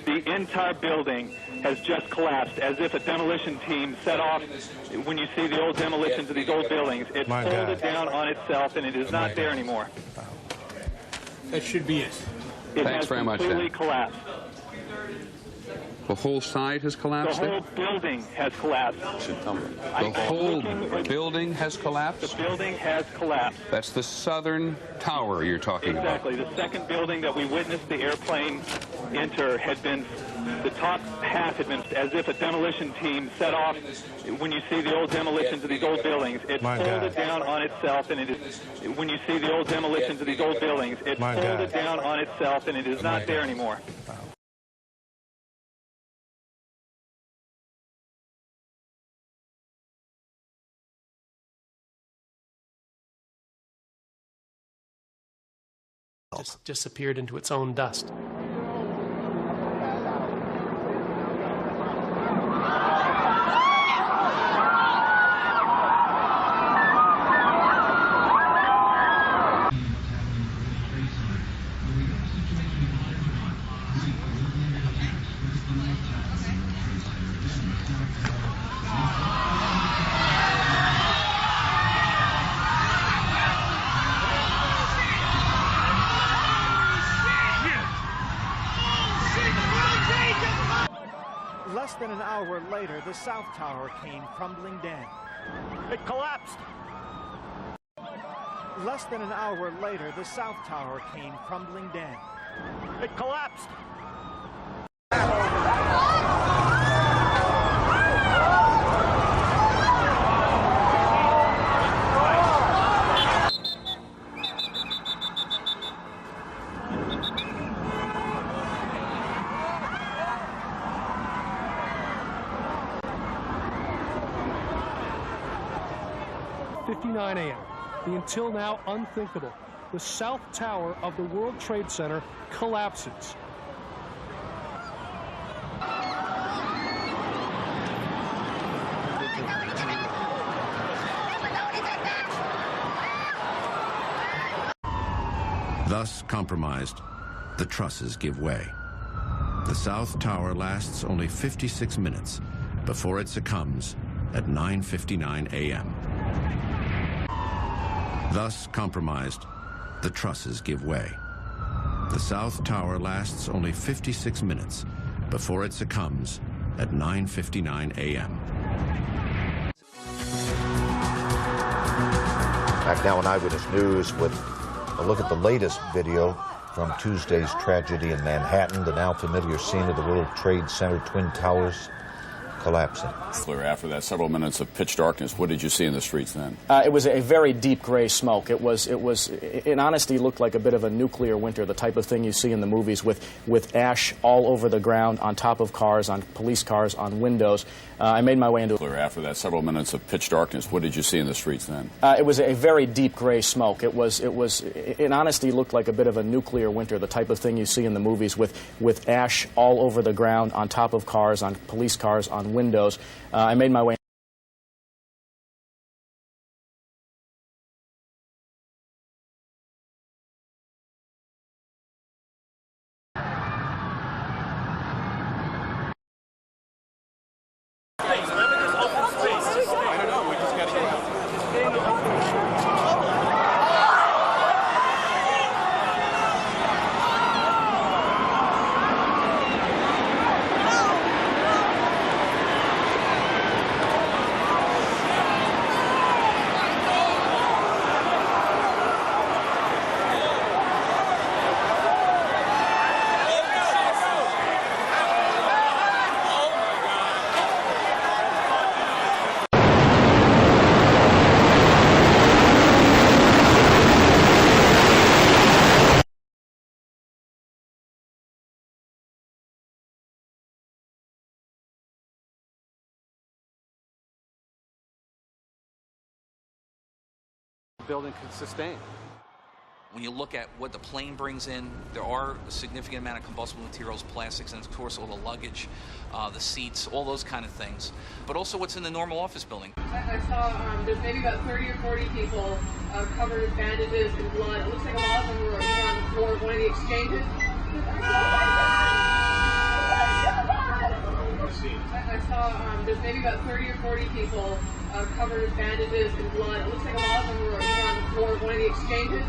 The entire building has just collapsed, as if a demolition team set off. When you see the old demolitions of these old buildings, it folded down on itself, and it is not there anymore. That should be it. Thanks very much. It has completely collapsed. The whole side has collapsed? The whole building has collapsed. The whole building has collapsed? The building has collapsed. That's the southern tower you're talking about. Exactly. The second building that we witnessed the airplane enter had been, the top half had been as if a demolition team set off. When you see the old demolitions of these old buildings, it folded down on itself, and it is, when you see the old demolitions of these old buildings, it folded down on itself, and it is not there anymore. Just disappeared into its own dust. Less than an hour later, the South Tower came crumbling down. It collapsed. Less than an hour later, the South Tower came crumbling down. It collapsed. 9 a.m. The until now unthinkable. The South Tower of the World Trade Center collapses. Thus compromised, the trusses give way. The South Tower lasts only 56 minutes before it succumbs at 9:59 a.m. Thus compromised, the trusses give way. The South Tower lasts only 56 minutes before it succumbs at 9:59 a.m. Back now on Eyewitness News with a look at the latest video from Tuesday's tragedy in Manhattan, the now familiar scene of the World Trade Center Twin Towers collapsing. Clear after that, several minutes of pitch darkness. What did you see in the streets then? It was a very deep gray smoke. In honesty, looked like a bit of a nuclear winter, the type of thing you see in the movies with ash all over the ground, on top of cars, on police cars, on windows. I made my way into... Clear after that, several minutes of pitch darkness. What did you see in the streets then? It was a very deep gray smoke. In honesty, looked like a bit of a nuclear winter, the type of thing you see in the movies with ash all over the ground, on top of cars, on police cars, on windows. I made my way. Building can sustain. When you look at what the plane brings in, there are a significant amount of combustible materials, plastics, and of course all the luggage, the seats, all those kind of things. But also what's in the normal office building. I saw there's maybe about 30 or 40 people covered with bandages and blood. It looks like a lot of them were on the floor of one of the exchanges. There's maybe about 30 or 40 people covered with bandages and blood. It looks like a lot of them were either on the floor of one of the exchanges.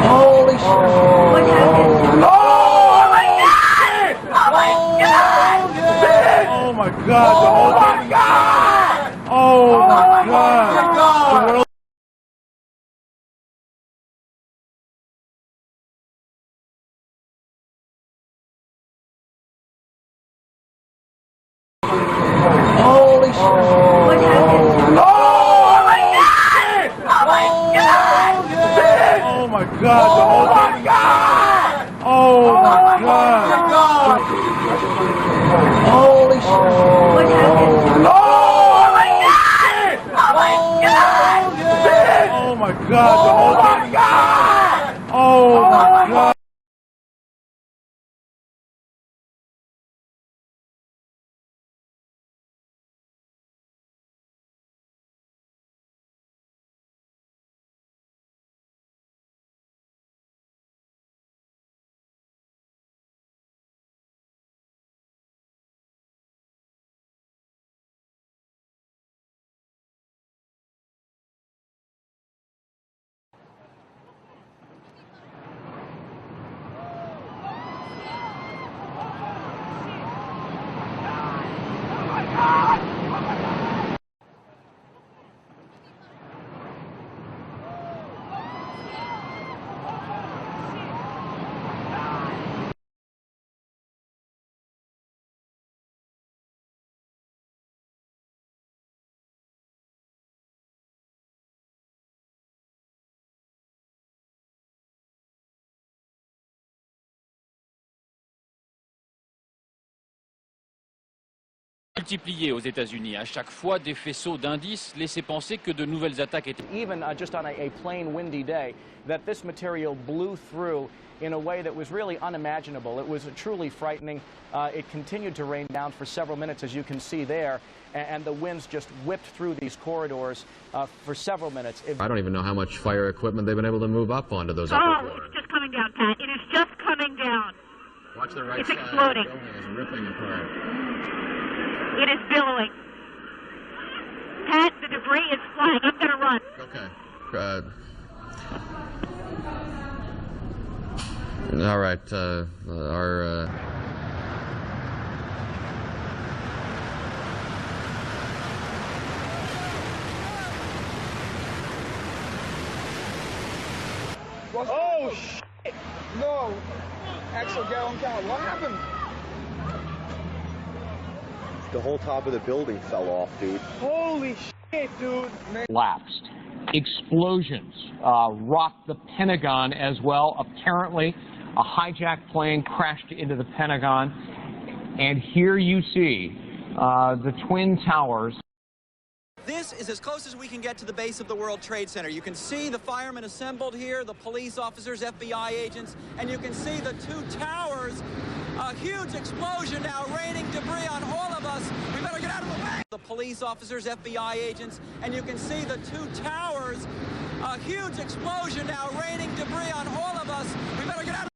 Holy shit! What happened? Oh my God! Oh my God! Oh my God! Oh my God! Oh my God! Holy shit! What happened? Oh my God! Oh my God! Oh my God! Oh my God! Oh my God! Holy shit! What happened? Oh my God! Oh my God! Oh my God! Oh my God! Oh my God! Multipliés aux États-Unis. À chaque fois, des faisceaux d'indices laissaient penser que de nouvelles attaques étaient. Even just on a plain windy day, that this material blew through in a way that was really unimaginable. It was truly frightening. It continued to rain down for several minutes, as you can see there, and the winds just whipped through these corridors for several minutes. I don't even know how much fire equipment they've been able to move up onto those upper floors. It's just coming down, Pat. It is just coming down. Watch the right it's side. Exploding. The building is ripping apart. It is billowing. Pat, the debris is flying. I'm going to run. Okay. All right. Oh, shit! No! Axle gallon count. What happened? The whole top of the building fell off, dude. Holy shit, dude! Collapsed. Explosions rocked the Pentagon as well. Apparently, a hijacked plane crashed into the Pentagon. And here you see the Twin Towers. This is as close as we can get to the base of the World Trade Center. You can see the firemen assembled here, the police officers, FBI agents, and you can see the two towers. A huge explosion now, raining debris on all of us. We better get out of the way. The police officers, FBI agents, and you can see the two towers. A huge explosion now, raining debris on all of us. We better get out of the way.